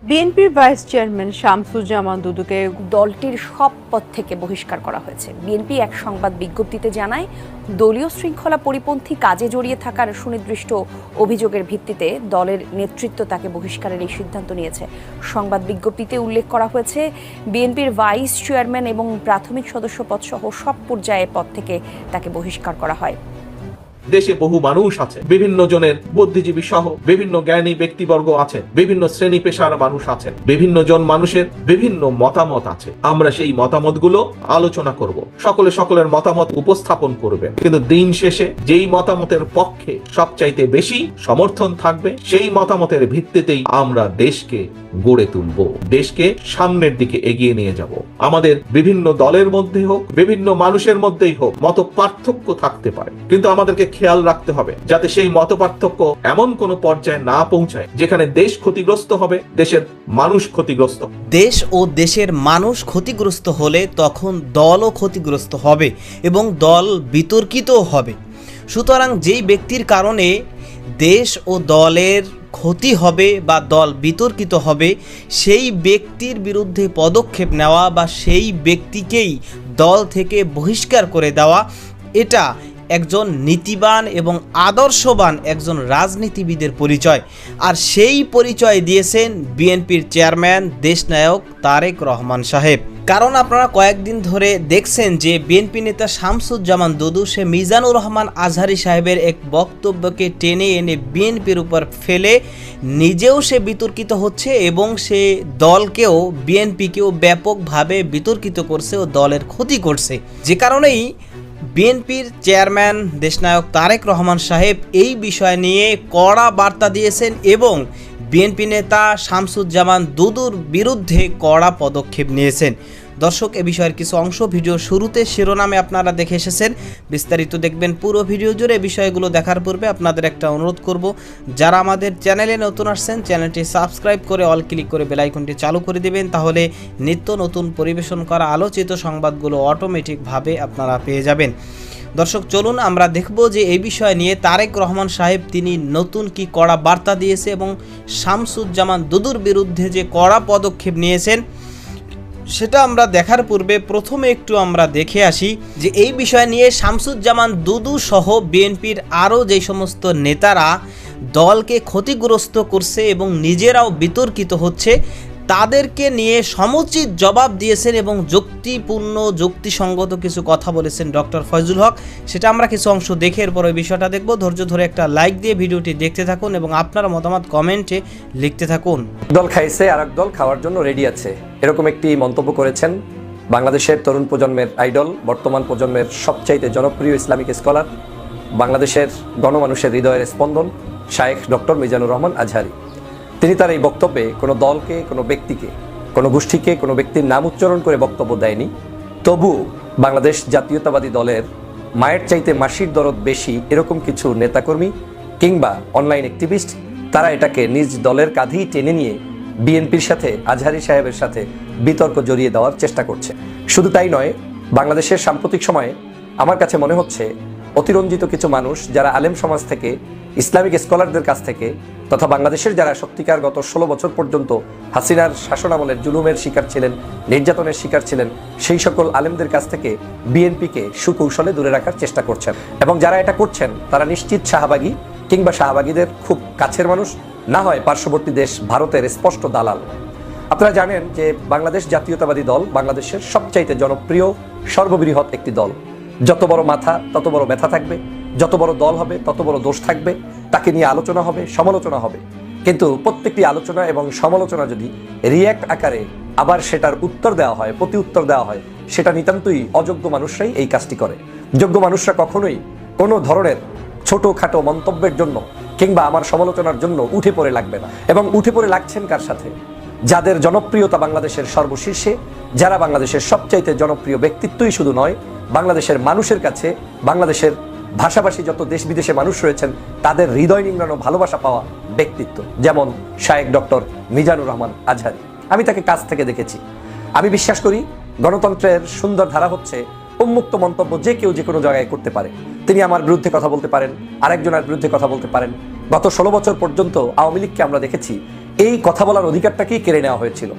বিএনপির vice chairman Shamsuzzaman দুদুকে দলটির সব পদ থেকে বহিষ্কার করা হয়েছে। বিএনপি এক সংবাদ বিজ্ঞপ্তিতে জানায়, দলীয় শৃঙ্খলা পরিপন্থী কাজে জড়িয়ে থাকার সুনির্দিষ্ট অভিযোগের ভিত্তিতে দলের নেতৃত্ব তাকে বহিষ্কারের এই সিদ্ধান্ত নিয়েছে। সংবাদ বিজ্ঞপ্তিতে উল্লেখ করা হয়েছে, বিএনপির ভাইস চেয়ারম্যান এবং প্রাথমিক সদস্য পদসহ সব পর্যায়ে পদ থেকে তাকে বহিষ্কার করা হয়। দেশে বহু মানুষ আছে, বিভিন্ন জনের বুদ্ধিজীবী সহ বিভিন্ন জ্ঞানী ব্যক্তিবর্গ আছে, বিভিন্ন শ্রেণী পেশার মানুষ আছেন, বিভিন্ন জন মানুষের বিভিন্ন মতামত আছে। আমরা সেই মতামতগুলো আলোচনা করব, সকলের মতামত উপস্থাপন করবে, কিন্তু দিন শেষে যেই মতামতের পক্ষে সবচাইতে বেশি সমর্থন থাকবে সেই মতামতের ভিত্তিতেই আমরা দেশকে গড়ে তুলব, দেশকে সামনের দিকে এগিয়ে নিয়ে যাব। আমাদের বিভিন্ন দলের মধ্যে হোক, বিভিন্ন মানুষের মধ্যেই হোক, মত পার্থক্য থাকতে পারে, কিন্তু আমাদেরকে খেয়াল রাখতে হবে যাতে সেই মত পার্থক্য এমন কোন পর্যায়ে না পৌঁছায় যেখানে দেশ ক্ষতিগ্রস্ত হবে, দেশের মানুষ ক্ষতিগ্রস্ত। দেশ ও দেশের মানুষ ক্ষতিগ্রস্ত হলে তখন দলও ক্ষতিগ্রস্ত হবে এবং দল বিতর্কিতও হবে। সুতরাং যেই ব্যক্তির কারণে দেশ ও দলের ক্ষতি হবে বা দল বিতর্কিত হবে, সেই ব্যক্তির বিরুদ্ধে পদক্ষেপ নেওয়া বা সেই ব্যক্তিকেই দল থেকে বহিষ্কার করে দেওয়া, এটা একজন নীতিবান এবং আদর্শবান একজন রাজনীতিবিদের পরিচয়। আর সেই পরিচয় দিয়েছেন বিএনপির চেয়ারম্যান দেশনায়ক তারেক রহমান সাহেব। কারণ আপনারা কয়েকদিন ধরে দেখছেন যে বিএনপি নেতা শামসুজ্জামান দুদু সে মিজানুর রহমান আজহারী সাহেবের এক বক্তব্যকে টেনে এনে বিএনপির উপর ফেলে নিজেও সে বিতর্কিত হচ্ছে এবং সে দলকেও বিএনপিকেও ব্যাপকভাবে বিতর্কিত করছে ও দলের ক্ষতি করছে। যে কারণেই বিএনপির চেয়ারম্যান দেশনায়ক তারেক রহমান সাহেব এই বিষয় নিয়ে কড়া বার্তা দিয়েছেন এবং বিএনপি নেতা শামসুজ্জামান দুদুর বিরুদ্ধে কড়া পদক্ষেপ নিয়েছেন। দর্শক, এ বিষয়ের কিছু অংশ ভিডিও শুরুতে শিরোনামে আপনারা দেখে এসেছেন, বিস্তারিত দেখবেন পুরো ভিডিও জুড়ে। বিষয়গুলো দেখার পূর্বে আপনাদের একটা অনুরোধ করব, যারা আমাদের চ্যানেলে নতুন আসছেন চ্যানেলটি সাবস্ক্রাইব করে অল ক্লিক করে বেল আইকনটি চালু করে দিবেন, তাহলে নিত্য নতুন পরিবেশন করা আলোচিত সংবাদগুলো অটোমেটিকভাবে আপনারা পেয়ে যাবেন। দর্শক, চলুন আমরা দেখব যে এই বিষয় নিয়ে তারেক রহমান সাহেব তিনি নতুন কি কড়া বার্তা দিয়েছে এবং শামসুজ্জামান দুদুর বিরুদ্ধে যে কড়া পদক্ষেপ নিয়েছেন সেটা আমরা দেখার পূর্বে প্রথমে একটু আমরা দেখে আসি যে এই বিষয় নিয়ে শামসুজ্জামান দুদু সহ বিএনপির আরও যে সমস্ত নেতারা দলকে ক্ষতিগ্রস্ত করছে এবং নিজেরাও বিতর্কিত হচ্ছে, তাদেরকে নিয়ে সমুচিত জবাব দিয়েছেন এবং যুক্তিপূর্ণ যুক্তিসঙ্গত কিছু কথা বলেছেন ডক্টর ফয়জুল হক। সেটা আমরা কিছু অংশ দেখে এরপর ওই বিষয়টা দেখব। ধৈর্য ধরে একটা লাইক দিয়ে ভিডিওটি দেখতে থাকুন এবং আপনার মতামত কমেন্টে লিখতে থাকুন। দল খাইছে আর এক দল খাওয়ার জন্য রেডি আছে, এরকম একটি মন্তব্য করেছেন বাংলাদেশের তরুণ প্রজন্মের আইডল, বর্তমান প্রজন্মের সবচাইতে জনপ্রিয় ইসলামিক স্কলার, বাংলাদেশের গণমানুষের হৃদয়ের স্পন্দন শায়েখ ডক্টর মিজানুর রহমান আজহারী। তিনি তার এই বক্তব্যে কোনো দলকে, কোনো ব্যক্তিকে, কোনো গোষ্ঠীকে, কোনো ব্যক্তির নাম উচ্চারণ করে বক্তব্য দেয়নি। তবু বাংলাদেশ জাতীয়তাবাদী দলের মায়ের চাইতে মাসির দরদ বেশি এরকম কিছু নেতাকর্মী কিংবা অনলাইন অ্যাক্টিভিস্ট, তারা এটাকে নিজ দলের কাঁধেই টেনে নিয়ে বিএনপির সাথে, আজহারী সাহেবের সাথে বিতর্ক জড়িয়ে দেওয়ার চেষ্টা করছে। শুধু তাই নয়, বাংলাদেশের সাম্প্রতিক সময়ে আমার কাছে মনে হচ্ছে অতিরঞ্জিত কিছু মানুষ যারা আলেম সমাজ থেকে, ইসলামিক স্কলারদের কাছ থেকে, তথা বাংলাদেশের যারা সত্যিকার গত 16 বছর পর্যন্ত হাসিনার শাসনামলের জুলুমের শিকার ছিলেন, নির্যাতনের শিকার ছিলেন, সেই সকল আলেমদের কাছ থেকে বিএনপিকে সুকৌশলে দূরে রাখার চেষ্টা করছেন। এবং যারা এটা করছেন তারা নিশ্চিত শাহবাগী কিংবা শাহবাগীদের খুব কাছের মানুষ, না হয় পার্শ্ববর্তী দেশ ভারতের স্পষ্ট দালাল। আপনারা জানেন যে বাংলাদেশ জাতীয়তাবাদী দল বাংলাদেশের সবচাইতে জনপ্রিয় সর্ববৃহৎ একটি দল। যত বড় মাথা তত বড় ব্যথা থাকবে, যত বড় দল হবে তত বড় দোষ থাকবে, তাকে নিয়ে আলোচনা হবে, সমালোচনা হবে। কিন্তু প্রত্যেকটি আলোচনা এবং সমালোচনা যদি রিয়্যাক্ট আকারে আবার সেটার উত্তর দেওয়া হয়, প্রতি উত্তর দেওয়া হয়, সেটা নিতান্তই অযোগ্য মানুষরাই এই কাজটি করে। যোগ্য মানুষরা কখনোই কোনো ধরনের ছোটোখাটো মন্তব্যের জন্য কিংবা আমার সমালোচনার জন্য উঠে পড়ে লাগবে না। এবং উঠে পড়ে লাগছেন কার সাথে? যাদের জনপ্রিয়তা বাংলাদেশের সর্বশীর্ষে, যারা বাংলাদেশের সবচাইতে জনপ্রিয় ব্যক্তিত্বই শুধু নয়, বাংলাদেশের মানুষের কাছে, বাংলাদেশের ভাষাভাষী যত দেশ বিদেশে মানুষ রয়েছেন তাদের হৃদয় নিংড়ানো ভালোবাসা পাওয়া ব্যক্তিত্ব, যেমন শায়েখ ডক্টর মিজানুর রহমান আজহারী। আমি তাকে কাছ থেকে দেখেছি। আমি বিশ্বাস করি গণতন্ত্রের সুন্দর ধারা হচ্ছে উন্মুক্ত মন্তব্য যে কেউ যে কোনো জায়গায় করতে পারে। তিনি আমার বিরুদ্ধে কথা বলতে পারেন, আরেকজনের বিরুদ্ধে কথা বলতে পারেন। গত 16 বছর পর্যন্ত আওয়ামী লীগকে আমরা দেখেছি এই কথা বলার অধিকারটাকেই কেড়ে নেওয়া হয়েছিল।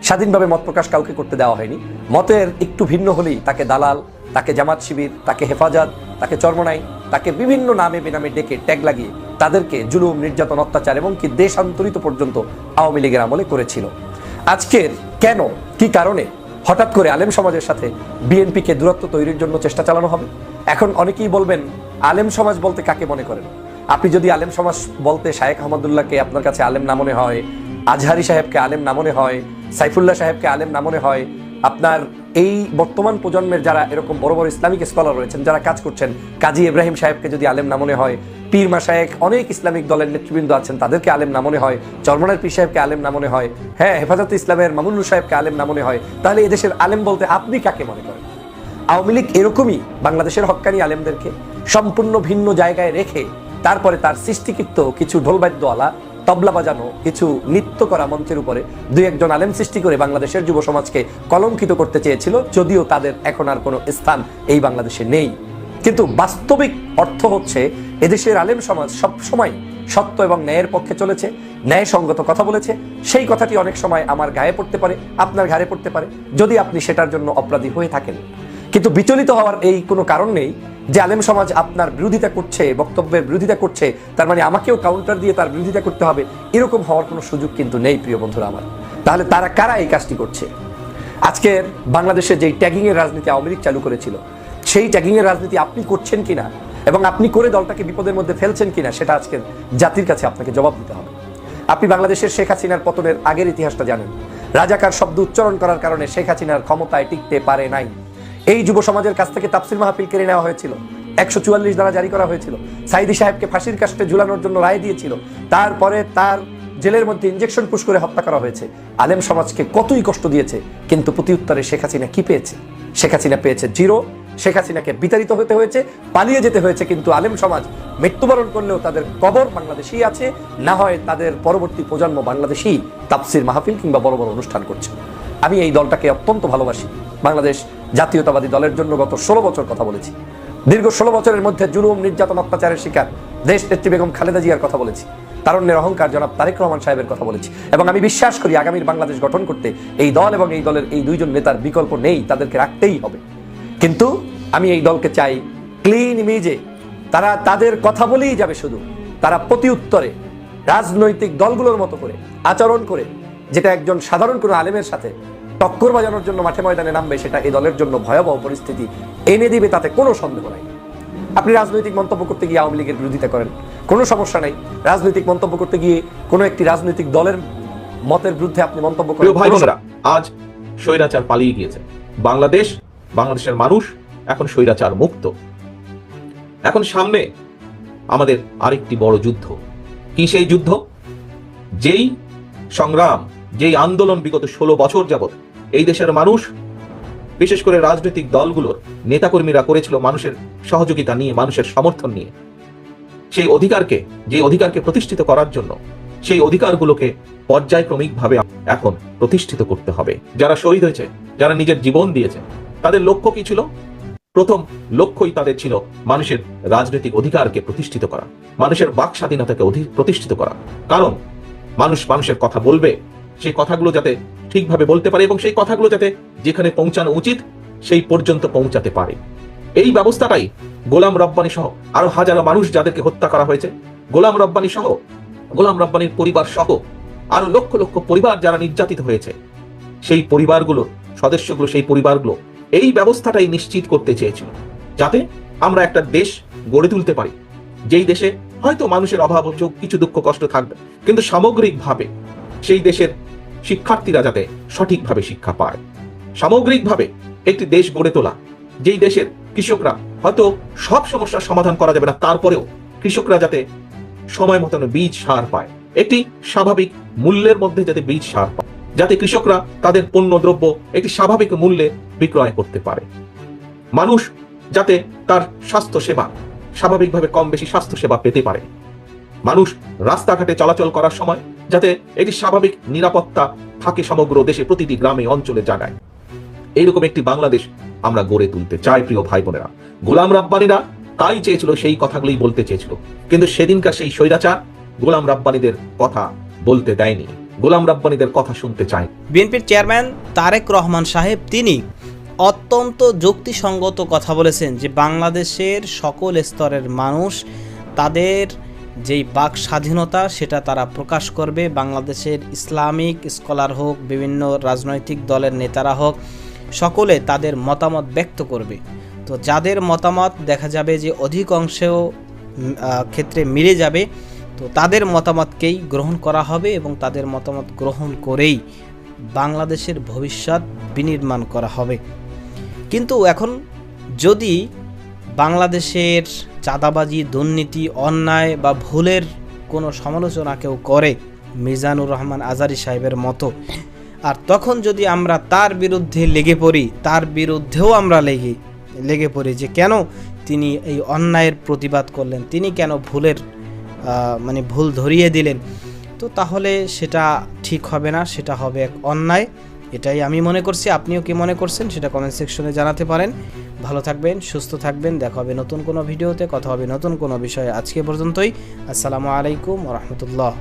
স্বাধীনভাবে মত প্রকাশ কাউকে করতে দেওয়া হয়নি। মতের একটু ভিন্ন হলেই তাকে দালাল, তাকে জামাত শিবির, তাকে হেফাজত, তাকে চরমনাই, তাকে বিভিন্ন নামে বেনামে ডেকে ট্যাগ লাগিয়ে তাদেরকে জুলুম, নির্যাতন, অত্যাচার এবং কি দেশান্তরিত পর্যন্ত আওয়ামী লীগের আমলে করেছিল। আজকের কেন, কি কারণে হঠাৎ করে আলেম সমাজের সাথে বিএনপিকে দূরত্ব তৈরির জন্য চেষ্টা চালানো হবে? এখন অনেকেই বলবেন, আলেম সমাজ বলতে কাকে মনে করেন? আপনি যদি আলেম সমাজ বলতে শায়েখ আহমদুল্লাহকে আপনার কাছে আলেম না মনে হয়, আজহারি সাহেবকে আলেম না মনে হয়, সাইফুল্লাহ সাহেবকে আলেম না মনে হয়, আপনার এই বর্তমান প্রজন্মের যারা এরকম বড় বড় ইসলামিক স্কলার রয়েছেন, যারা কাজ করছেন, কাজী ইব্রাহিম সাহেবকে যদি আলেম না মনে হয়, পীর মাশায়েখ অনেক ইসলামিক দলের নেতৃবৃন্দ আছেন তাদেরকে আলেম না মনে হয়, চরমনার পীর সাহেবকে আলেম না মনে হয়, হ্যাঁ হেফাজতে ইসলামের মামুনুর সাহেবকে আলেম না মনে হয়, তাহলে এদেশের আলেম বলতে আপনি কাকে মনে করেন? আওয়ামী লীগ এরকমই বাংলাদেশের হক্কানি আলেমদেরকে সম্পূর্ণ ভিন্ন জায়গায় রেখে তারপরে তার সৃষ্টিকৃত কিছু ঢোলবাদ্যওয়ালা, তবলা বাজানো, কিছু নৃত্য করা মঞ্চের উপরে দুই একজন আলেম সৃষ্টি করে বাংলাদেশের যুব সমাজকে কলঙ্কিত করতে চেয়েছিল, যদিও তাদের এখন আর কোনো স্থান এই বাংলাদেশে নেই। কিন্তু বাস্তবিক অর্থ হচ্ছে এদেশের আলেম সমাজ সবসময় সত্য এবং ন্যায়ের পক্ষে চলেছে, ন্যায়সঙ্গত কথা বলেছে। সেই কথাটি অনেক সময় আমার গায়ে পড়তে পারে, আপনার গায়ে পড়তে পারে, যদি আপনি সেটার জন্য অপরাধী হয়ে থাকেন। কিন্তু বিচলিত হওয়ার এই কোনো কারণ নেই যে আলেম সমাজ আপনার বিরোধিতা করছে, বক্তব্যের বিরোধিতা করছে, তার মানে আমাকেও কাউন্টার দিয়ে তার বিরোধিতা করতে হবে, এরকম হওয়ার কোনো সুযোগ কিন্তু নেই প্রিয় বন্ধুরা আমার। তাহলে তারা কারা এই কাজটি করছে? আজকের বাংলাদেশে যেই ট্যাগিং এর রাজনীতি আওয়ামী লীগ চালু করেছিল, সেই ট্যাগিং এর রাজনীতি আপনি করছেন কিনা এবং আপনি করে দলটাকে বিপদের মধ্যে ফেলছেন কিনা, সেটা আজকের জাতির কাছে আপনাকে জবাব দিতে হবে। আপনি বাংলাদেশের শেখ হাসিনার পতনের আগের ইতিহাসটা জানেন। রাজাকার শব্দ উচ্চারণ করার কারণে শেখ হাসিনার ক্ষমতায় টিকতে পারে নাই। এই যুব সমাজের কাছ থেকে তাফসির মাহফিল কেড়ে নেওয়া হয়েছিল, 144 ধারা জারি করা হয়েছিল, সাইদি সাহেবকে ফাঁসির কাস্টে ঝুলানোর জন্য রায় দিয়েছিল, তারপরে তার জেলের মধ্যে ইনজেকশন পুশ করে হত্যা করা হয়েছে। আলেম সমাজকে কতই কষ্ট দিয়েছে, কিন্তু প্রতি উত্তরে শেখ হাসিনা কি পেয়েছে? শেখ হাসিনা পেয়েছে জিরো। শেখ হাসিনাকে বিতাড়িত হতে হয়েছে, পালিয়ে যেতে হয়েছে, কিন্তু আলেম সমাজ মৃত্যুবরণ করলেও তাদের কবর বাংলাদেশেই আছে, না হয় তাদের পরবর্তী প্রজন্ম বাংলাদেশেই তাফসির মাহফিল কিংবা বড় বড় অনুষ্ঠান করছে। আমি এই দলটাকে অত্যন্ত ভালোবাসি। বাংলাদেশ জাতীয়তাবাদী দলের জন্য গত 16 বছর কথা বলেছি। দীর্ঘ 16 বছরের মধ্যে জুলুম, নির্যাতন, অত্যাচারের শিকার দেশ নেত্রী বেগম খালেদা জিয়ার কথা বলেছি, তারুণ্যের অহংকার জনাব তারেক রহমান সাহেবের কথা বলেছি, এবং আমি বিশ্বাস করি আগামীর বাংলাদেশ গঠন করতে এই দল এবং এই দলের এই দুইজন নেতার বিকল্প নেই, তাদেরকে রাখতেই হবে। কিন্তু আমি এই দলকে চাই ক্লিন ইমেজে, তারা তাদের কথা বলেই যাবে, শুধু তারা প্রতি উত্তরে রাজনৈতিক দলগুলোর মতো করে আচরণ করে, যেটা একজন সাধারণ কোনো আলেমের সাথে টক্কর বাজানোর জন্য মাঠে ময়দানে নামবে, সেটা এই দলের জন্য ভয়াবহ পরিস্থিতি এনে দিবে, তাতে কোনো সন্দেহ নাই। আপনি রাজনৈতিক মন্তব্য করতে গিয়ে আওয়ামী লীগের বিরোধিতা করেন, কোনো সমস্যা নাই। রাজনৈতিক মন্তব্য করতে গিয়ে কোনো একটি রাজনৈতিক দলের মতের বিরুদ্ধে আপনি মন্তব্য করেন। ভাই বোনেরা, আজ স্বৈরাচার পালিয়ে গিয়েছে। বাংলাদেশের মানুষ এখন স্বৈরাচার মুক্ত। এখন সামনে আমাদের আরেকটি বড় যুদ্ধ। কি সেই যুদ্ধ? যেই সংগ্রাম, যেই আন্দোলন বিগত 16 বছর যাবত এই দেশের মানুষ, বিশেষ করে রাজনৈতিক দলগুলোর নেতাকর্মীরা করেছিল মানুষের সহযোগিতা নিয়ে, মানুষের সমর্থন নিয়ে, সেই অধিকারকে প্রতিষ্ঠিত করার জন্য সেই অধিকারগুলোকে পর্যায়ক্রমিকভাবে এখন প্রতিষ্ঠিত করতে হবে। যারা শহীদ হয়েছে, যারা নিজের জীবন দিয়েছে, তাদের লক্ষ্য কি ছিল? প্রথম লক্ষ্যই তাদের ছিল মানুষের রাজনৈতিক অধিকারকে প্রতিষ্ঠিত করা, মানুষের বাক স্বাধীনতাকে প্রতিষ্ঠিত করা। কারণ মানুষের কথা বলবে, সেই কথাগুলো যাতে ঠিকভাবে বলতে পারে এবং সেই কথাগুলো যাতে যেখানে পৌঁছানো উচিত সেই পর্যন্ত পৌঁছাতে পারে। এই ব্যবস্থাটাই গোলাম রব্বানী সহ আরো হাজারো মানুষ যাদেরকে হত্যা করা হয়েছে, গোলাম রব্বানীর পরিবার সহ আরো লক্ষ লক্ষ পরিবার যারা নির্যাতিত হয়েছে, সেই পরিবারগুলো এই ব্যবস্থাটাই নিশ্চিত করতে চেয়েছিল, যাতে আমরা একটা দেশ গড়ে তুলতে পারি, যেই দেশে হয়তো মানুষের অভাব অভিযোগ, কিছু দুঃখ কষ্ট থাকবে, কিন্তু সামগ্রিকভাবে সেই দেশের শিক্ষার্থীরা যাতে সঠিকভাবে শিক্ষা পায়। সামগ্রিকভাবে একটি দেশ গড়ে তোলা, যেই দেশের কৃষকরা, হয়তো সব সমস্যার সমাধান করা যাবে না, তারপরেও কৃষকরা যাতে সময় মতন বীজ সার পায়, একটি স্বাভাবিক মূল্যের মধ্যে যাতে বীজ সার পায়, যাতে কৃষকরা তাদের পণ্য দ্রব্য একটি স্বাভাবিক মূল্যে বিক্রয় করতে পারে। মানুষ যাতে তার স্বাস্থ্য সেবা স্বাভাবিকভাবে কম বেশি স্বাস্থ্য সেবা পেতে পারে। মানুষ রাস্তাঘাটে চলাচল করার সময় যাতে একটি স্বাভাবিক নিরাপত্তা থাকে সমগ্র দেশে, প্রতিটি গ্রামে অঞ্চলে জায়গায়। এইরকম একটি বাংলাদেশ আমরা গড়ে তুলতে চাই প্রিয় ভাই বোনেরা। গোলাম রাব্বানীরা তাই চেয়েছিল, সেই কথাগুলোই বলতে চেয়েছিল, কিন্তু সেদিনকার সেই স্বৈরাচার গোলাম রাব্বানীদের কথা বলতে দেয়নি। গোলাম রাব্বানীদের কথা শুনতে চাই। বিএনপির চেয়ারম্যান তারেক রহমান সাহেব তিনি অত্যন্ত যুক্তিসঙ্গত কথা বলেছেন যে বাংলাদেশের সকল স্তরের মানুষ তাদের যেই বাক স্বাধীনতা সেটা তারা প্রকাশ করবে। বাংলাদেশের ইসলামিক স্কলার হোক, বিভিন্ন রাজনৈতিক দলের নেতারা হোক, সকলে তাদের মতামত ব্যক্ত করবে। তো যাদের মতামত দেখা যাবে যে অধিকাংশেও ক্ষেত্রে মিলে যাবে, তো তাদের মতামতকেই গ্রহণ করা হবে এবং তাদের মতামত গ্রহণ করেই বাংলাদেশের ভবিষ্যৎ বিনির্মাণ করা হবে। কিন্তু এখন যদি বাংলাদেশের চাঁদাবাজি, দুর্নীতি, অন্যায় বা ভুলের কোনো সমালোচনা কেউ করে মিজানুর রহমান আজারি সাহেবের মতো, আর তখন যদি আমরা তার বিরুদ্ধে লেগে পড়ি, তার বিরুদ্ধেও আমরা লেগে পড়ি যে কেন তিনি এই অন্যায়ের প্রতিবাদ করলেন, তিনি কেন ভুলের ভুল ধরিয়ে দিলেন, তো তাহলে সেটা ঠিক হবে না, সেটা হবে এক অন্যায়। এটাই আমি মনে করছি। আপনিও কি মনে করছেন সেটা কমেন্ট সেকশনে জানাতে পারেন। ভালো থাকবেন, সুস্থ থাকবেন। দেখা হবে নতুন কোনো ভিডিওতে, কথা হবে নতুন কোনো বিষয়ে। আজকে পর্যন্তই। আসসালামু আলাইকুম ওয়া রাহমাতুল্লাহ।